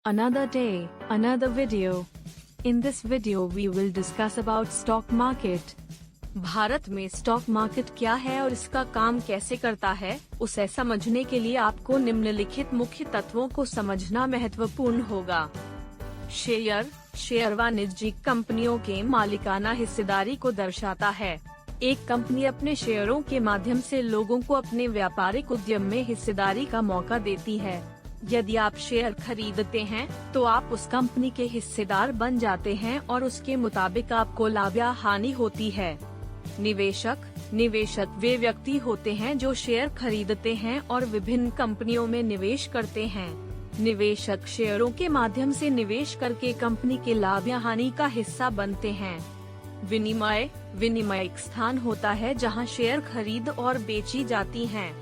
Another day, another video. In this video we will discuss about stock market. Bharat में stock market क्या है और इसका काम कैसे करता है, उसे समझने के लिए आपको निम्नलिखित मुख्य तत्वों को समझना महत्वपूर्ण होगा। शेयर वाणिज्यिक कंपनियों के मालिकाना हिस्सेदारी को दर्शाता है। एक कंपनी अपने शेयरों के माध्यम से लोगों को अपने व्यापारिक उद्यम में हिस्सेदारी का मौका देती है। यदि आप शेयर खरीदते हैं तो आप उस कंपनी के हिस्सेदार बन जाते हैं और उसके मुताबिक आपको लाभ या हानि होती है। निवेशक वे व्यक्ति होते हैं जो शेयर खरीदते हैं और विभिन्न कंपनियों में निवेश करते हैं। निवेशक शेयरों के माध्यम से निवेश करके कंपनी के लाभ या हानि का हिस्सा बनते हैं। विनिमय एक स्थान होता है जहां शेयर खरीद और बेची जाती हैं।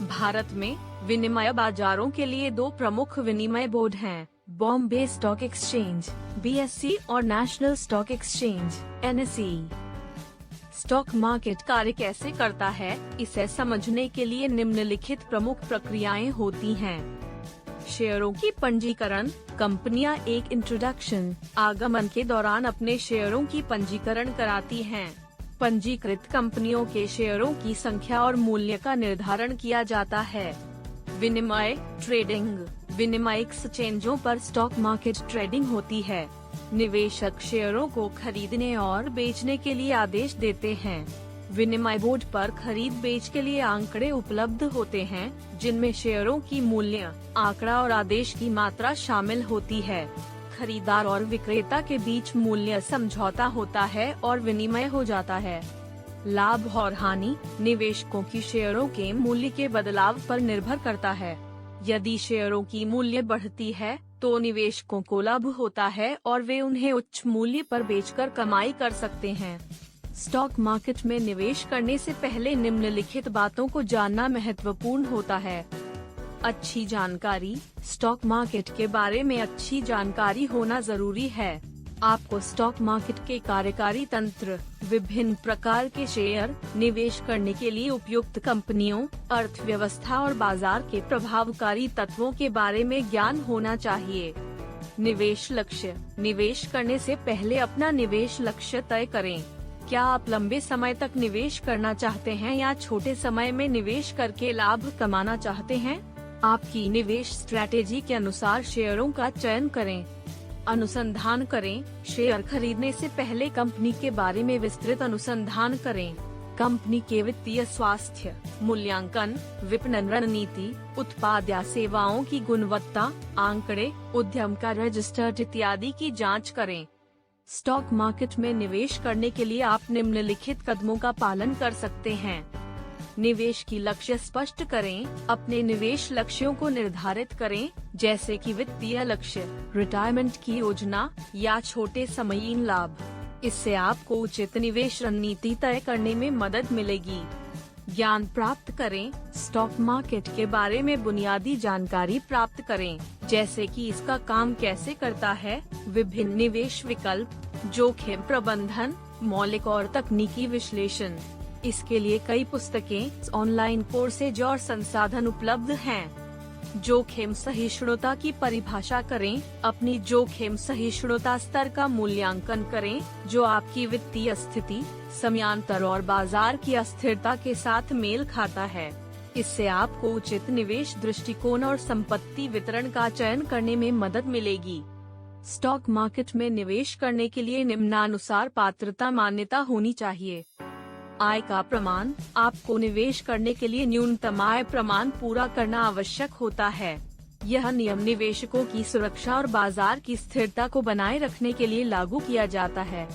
भारत में विनिमय बाजारों के लिए दो प्रमुख विनिमय बोर्ड हैं, बॉम्बे स्टॉक एक्सचेंज (BSE) और national stock exchange (NSE). Stock market कार्य कैसे करता है, इसे समझने के लिए निम्नलिखित प्रमुख प्रक्रियाएं होती हैं। शेयरों की पंजीकरण। कंपनियां एक इंट्रोडक्शन आगमन के दौरान अपने शेयरों की पंजीकरण कराती हैं। पंजीकृत कंपनियों के शेयरों की संख्या और मूल्य का निर्धारण किया जाता है। ट्रेडिंग। विनिमय एक्सचेंजों पर स्टॉक मार्केट ट्रेडिंग होती है। निवेशक शेयरों को खरीदने और बेचने के लिए आदेश देते हैं। विनिमय बोर्ड पर खरीद बेच के लिए आंकड़े उपलब्ध होते हैं, जिनमें शेयरों की मूल्य, आंकड़ा और आदेश की मात्रा शामिल होती है। खरीदार और विक्रेता के बीच मूल्य समझौता होता है और विनिमय हो जाता है। लाभ और हानि निवेशकों की शेयरों के मूल्य के बदलाव पर निर्भर करता है। यदि शेयरों की मूल्य बढ़ती है तो निवेशकों को लाभ होता है और वे उन्हें उच्च मूल्य पर बेचकर कमाई कर सकते हैं। स्टॉक मार्केट में निवेश करने से पहले निम्नलिखित बातों को जानना महत्वपूर्ण होता है। अच्छी जानकारी। स्टॉक मार्केट के बारे में अच्छी जानकारी होना जरूरी है। आपको स्टॉक मार्केट के कार्यकारी तंत्र, विभिन्न प्रकार के शेयर, निवेश करने के लिए उपयुक्त कंपनियों, अर्थव्यवस्था और बाजार के प्रभावकारी तत्वों के बारे में ज्ञान होना चाहिए। निवेश लक्ष्य। निवेश करने से पहले अपना निवेश लक्ष्य तय करें। क्या आप लंबे समय तक निवेश करना चाहते हैं या छोटे समय में निवेश करके लाभ कमाना चाहते हैं? आपकी निवेश स्ट्रैटेजी के अनुसार शेयरों का चयन करें। अनुसंधान करें। शेयर खरीदने से पहले कंपनी के बारे में विस्तृत अनुसंधान करें। कंपनी के वित्तीय स्वास्थ्य, मूल्यांकन, विपणन रणनीति, उत्पाद या सेवाओं की गुणवत्ता, आंकड़े, उद्यम का रजिस्टर्ड इत्यादि की जांच करें। स्टॉक मार्केट में निवेश करने के लिए आप निम्नलिखित कदमों का पालन कर सकते हैं। निवेश की लक्ष्य स्पष्ट करें। अपने निवेश लक्ष्यों को निर्धारित करें, जैसे कि वित्तीय लक्ष्य, रिटायरमेंट की योजना या छोटे समयीन लाभ। इससे आपको उचित निवेश रणनीति तय करने में मदद मिलेगी। ज्ञान प्राप्त करें। स्टॉक मार्केट के बारे में बुनियादी जानकारी प्राप्त करें, जैसे कि इसका काम कैसे करता है, विभिन्न निवेश विकल्प, जोखिम प्रबंधन, मौलिक और तकनीकी विश्लेषण। इसके लिए कई पुस्तकें, ऑनलाइन कोर्सेज और संसाधन उपलब्ध हैं। जोखिम सहिष्णुता की परिभाषा करें। अपनी जोखिम सहिष्णुता स्तर का मूल्यांकन करें, जो आपकी वित्तीय स्थिति, समयांतर और बाजार की अस्थिरता के साथ मेल खाता है। इससे आपको उचित निवेश दृष्टिकोण और संपत्ति वितरण का चयन करने में मदद मिलेगी। स्टॉक मार्केट में निवेश करने के लिए निम्नानुसार पात्रता मान्यता होनी चाहिए। आय का प्रमाण। आपको निवेश करने के लिए न्यूनतम आय प्रमाण पूरा करना आवश्यक होता है। यह नियम निवेशकों की सुरक्षा और बाजार की स्थिरता को बनाए रखने के लिए लागू किया जाता है।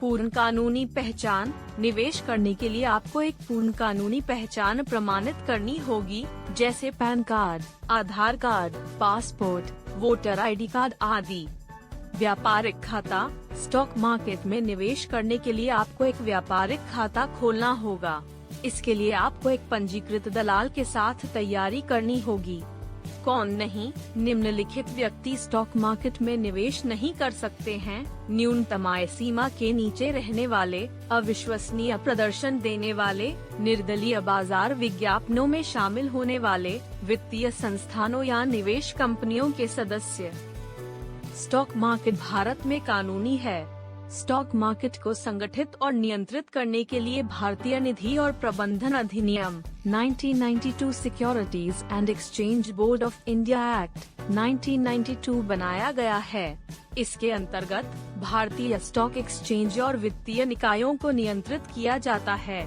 पूर्ण कानूनी पहचान। निवेश करने के लिए आपको एक पूर्ण कानूनी पहचान प्रमाणित करनी होगी, जैसे PAN card, Aadhaar card, passport, voter ID card आदि। व्यापारिक खाता। स्टॉक मार्केट में निवेश करने के लिए आपको एक व्यापारिक खाता खोलना होगा। इसके लिए आपको एक पंजीकृत दलाल के साथ तैयारी करनी होगी। कौन नहीं? निम्नलिखित व्यक्ति स्टॉक मार्केट में निवेश नहीं कर सकते हैं। न्यूनतम आय सीमा के नीचे रहने वाले, अविश्वसनीय प्रदर्शन देने वाले, निर्दलीय बाजार विज्ञापनों में शामिल होने वाले, वित्तीय संस्थानों या निवेश कंपनियों के सदस्य। स्टॉक मार्केट भारत में कानूनी है। स्टॉक मार्केट को संगठित और नियंत्रित करने के लिए भारतीय निधि और प्रबंधन अधिनियम 1992, securities and exchange board of India act 1992 बनाया गया है। इसके अंतर्गत भारतीय स्टॉक एक्सचेंज और वित्तीय निकायों को नियंत्रित किया जाता है।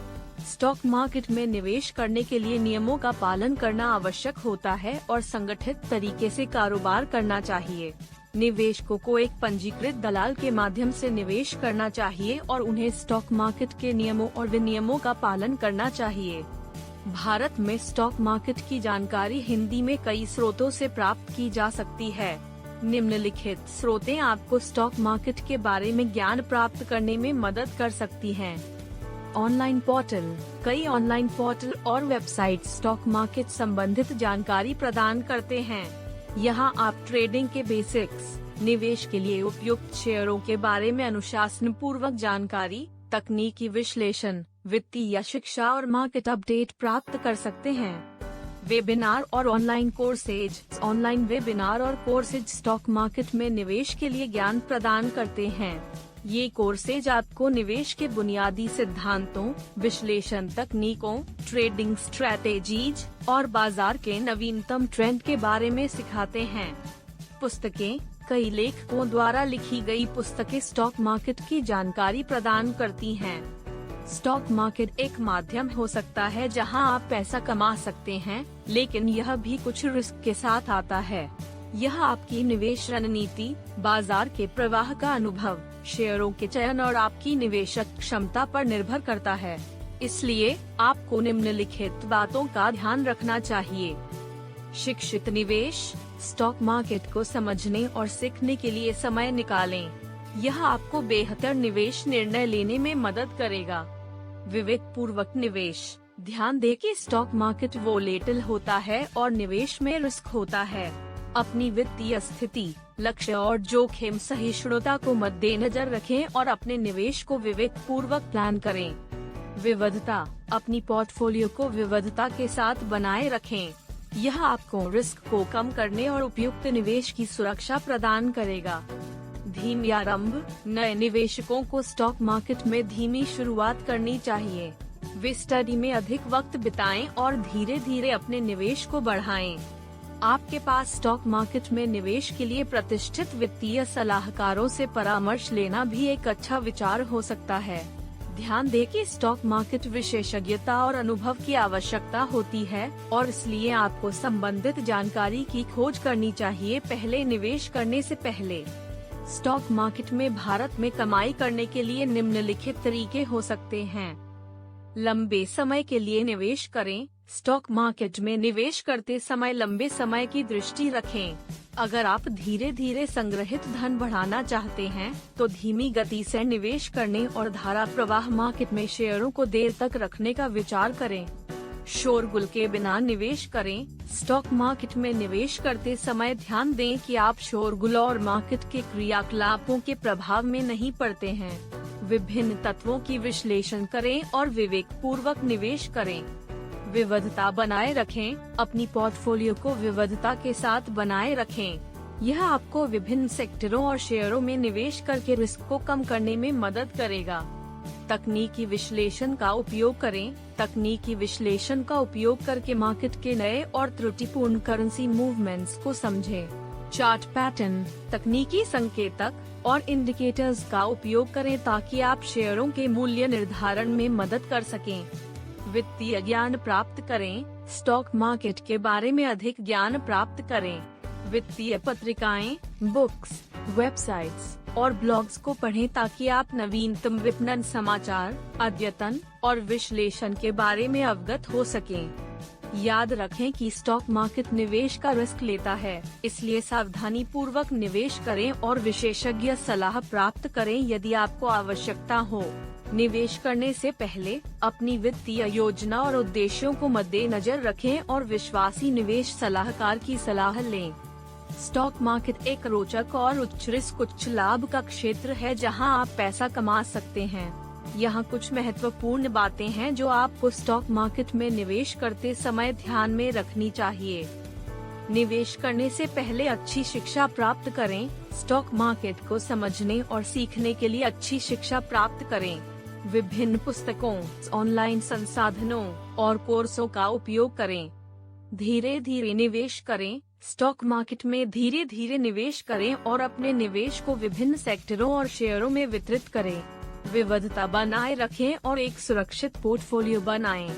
स्टॉक मार्केट में निवेश करने के लिए नियमों का पालन करना आवश्यक होता है और संगठित तरीके से कारोबार करना चाहिए। निवेशकों को एक पंजीकृत दलाल के माध्यम से निवेश करना चाहिए और उन्हें स्टॉक मार्केट के नियमों और विनियमों का पालन करना चाहिए। भारत में स्टॉक मार्केट की जानकारी हिंदी में कई स्रोतों से प्राप्त की जा सकती है। निम्नलिखित स्रोतें आपको स्टॉक मार्केट के बारे में ज्ञान प्राप्त करने में मदद कर सकती हैं। Online portal. कई ऑनलाइन पोर्टल और वेबसाइट स्टॉक मार्केट संबंधित जानकारी प्रदान करते हैं। यहाँ आप ट्रेडिंग के बेसिक्स, निवेश के लिए उपयुक्त शेयरों के बारे में अनुशासन पूर्वक जानकारी, तकनीकी विश्लेषण, वित्तीय शिक्षा और मार्केट अपडेट प्राप्त कर सकते हैं। वेबिनार और ऑनलाइन कोर्सेज। ऑनलाइन वेबिनार और कोर्सेज स्टॉक मार्केट में निवेश के लिए ज्ञान प्रदान करते हैं। ये कोर्सेज आपको निवेश के बुनियादी सिद्धांतों, विश्लेषण तकनीकों, ट्रेडिंग स्ट्रैटेजीज और बाजार के नवीनतम ट्रेंड के बारे में सिखाते हैं। पुस्तकें। कई लेखकों द्वारा लिखी गई पुस्तकें स्टॉक मार्केट की जानकारी प्रदान करती हैं। स्टॉक मार्केट एक माध्यम हो सकता है जहां आप पैसा कमा सकते हैं, लेकिन यह भी कुछ रिस्क के साथ आता है। यह आपकी निवेश रणनीति, बाजार के प्रवाह का अनुभव, शेयरों के चयन और आपकी निवेशक क्षमता पर निर्भर करता है। इसलिए आपको निम्नलिखित बातों का ध्यान रखना चाहिए। शिक्षित निवेश। स्टॉक मार्केट को समझने और सीखने के लिए समय निकालें। यह आपको बेहतर निवेश निर्णय लेने में मदद करेगा। विवेक पूर्वक निवेश। ध्यान दें कि स्टॉक मार्केट वोलेटिल होता है और निवेश में रिस्क होता है। अपनी वित्तीय स्थिति, लक्ष्य और जोखिम सहिष्णुता को मद्देनजर रखें और अपने निवेश को विवेक पूर्वक प्लान करें। विविधता। अपनी पोर्टफोलियो को विविधता के साथ बनाए रखें। यह आपको रिस्क को कम करने और उपयुक्त निवेश की सुरक्षा प्रदान करेगा। धीमी आरंभ। नए निवेशकों को स्टॉक मार्केट में धीमी शुरुआत करनी चाहिए। वे स्टडी में अधिक वक्त बिताएं और धीरे धीरे अपने निवेश को बढ़ाएं। आपके पास स्टॉक मार्केट में निवेश के लिए प्रतिष्ठित वित्तीय सलाहकारों से परामर्श लेना भी एक अच्छा विचार हो सकता है। ध्यान दें कि स्टॉक मार्केट विशेषज्ञता और अनुभव की आवश्यकता होती है और इसलिए आपको संबंधित जानकारी की खोज करनी चाहिए पहले निवेश करने से पहले। स्टॉक मार्केट में भारत में कमाई करने के लिए निम्नलिखित तरीके हो सकते हैं। लंबे समय के लिए निवेश करें। स्टॉक मार्केट में निवेश करते समय लंबे समय की दृष्टि रखें। अगर आप धीरे धीरे संग्रहित धन बढ़ाना चाहते हैं, तो धीमी गति से निवेश करने और धारा प्रवाह मार्केट में शेयरों को देर तक रखने का विचार करें। शोरगुल के बिना निवेश करें। स्टॉक मार्केट में निवेश करते समय ध्यान दें कि आप शोरगुल और मार्केट के क्रियाकलापों के प्रभाव में नहीं पड़ते हैं। विभिन्न तत्वों की विश्लेषण करें और विवेक पूर्वक निवेश करें। विविधता बनाए रखें। अपनी पोर्टफोलियो को विविधता के साथ बनाए रखें। यह आपको विभिन्न सेक्टरों और शेयरों में निवेश करके रिस्क को कम करने में मदद करेगा। तकनीकी विश्लेषण का उपयोग करें। तकनीकी विश्लेषण का उपयोग करके मार्केट के नए और त्रुटिपूर्ण करेंसी मूवमेंट्स को समझें। चार्ट पैटर्न, तकनीकी संकेतक और इंडिकेटर्स का उपयोग करें ताकि आप शेयरों के मूल्य निर्धारण में मदद कर सकें। वित्तीय ज्ञान प्राप्त करें। स्टॉक मार्केट के बारे में अधिक ज्ञान प्राप्त करें। वित्तीय पत्रिकाएं, बुक्स, वेबसाइट्स और ब्लॉग्स को पढ़ें ताकि आप नवीनतम विपणन समाचार, अद्यतन और विश्लेषण के बारे में अवगत हो सकें। याद रखें कि स्टॉक मार्केट निवेश का रिस्क लेता है, इसलिए सावधानी पूर्वक निवेश करें और विशेषज्ञ सलाह प्राप्त करें यदि आपको आवश्यकता हो। निवेश करने से पहले अपनी वित्तीय योजना और उद्देश्यों को मद्देनजर रखें और विश्वासी निवेश सलाहकार की सलाह लें। स्टॉक मार्केट एक रोचक और उच्च रिस्क उच्च लाभ का क्षेत्र है जहां आप पैसा कमा सकते हैं। यहाँ कुछ महत्वपूर्ण बातें हैं जो आपको स्टॉक मार्केट में निवेश करते समय ध्यान में रखनी चाहिए। निवेश करने से पहले अच्छी शिक्षा प्राप्त करें। स्टॉक मार्केट को समझने और सीखने के लिए अच्छी शिक्षा प्राप्त करें। विभिन्न पुस्तकों, ऑनलाइन संसाधनों और कोर्सों का उपयोग करें। धीरे धीरे निवेश करें। स्टॉक मार्केट में धीरे धीरे निवेश करें और अपने निवेश को विभिन्न सेक्टरों और शेयरों में वितरित करें। विविधता बनाए रखें और एक सुरक्षित पोर्टफोलियो बनाएं।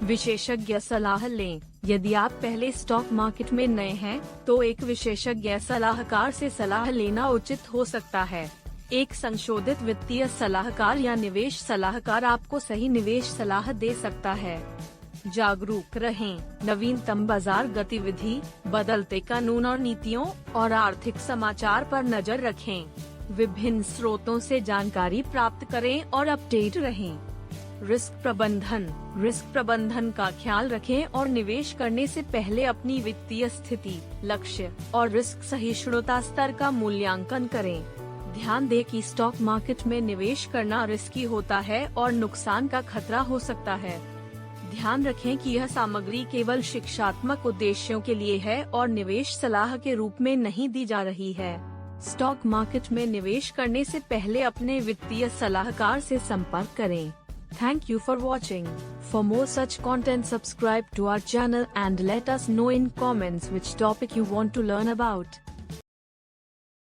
विशेषज्ञ सलाह लें। यदि आप पहले स्टॉक मार्केट में नए हैं, तो एक विशेषज्ञ सलाहकार से सलाह लेना उचित हो सकता है। एक संशोधित वित्तीय सलाहकार या निवेश सलाहकार आपको सही निवेश सलाह दे सकता है। जागरूक रहें। नवीनतम बाजार गतिविधि, बदलते कानून और नीतियों और आर्थिक समाचार पर नजर रखें। विभिन्न स्रोतों से जानकारी प्राप्त करें और अपडेट रहें। रिस्क प्रबंधन का ख्याल रखें और निवेश करने से पहले अपनी वित्तीय स्थिति, लक्ष्य और रिस्क सहिष्णुता स्तर का मूल्यांकन करें। ध्यान दें कि स्टॉक मार्केट में निवेश करना रिस्की होता है और नुकसान का खतरा हो सकता है। ध्यान रखें कि यह सामग्री केवल शिक्षात्मक उद्देश्यों के लिए है और निवेश सलाह के रूप में नहीं दी जा रही है। स्टॉक मार्केट में निवेश करने से पहले अपने वित्तीय सलाहकार से संपर्क करें। Thank you for watching. For more such content, subscribe to our channel and let us know in comments which topic you want to learn about.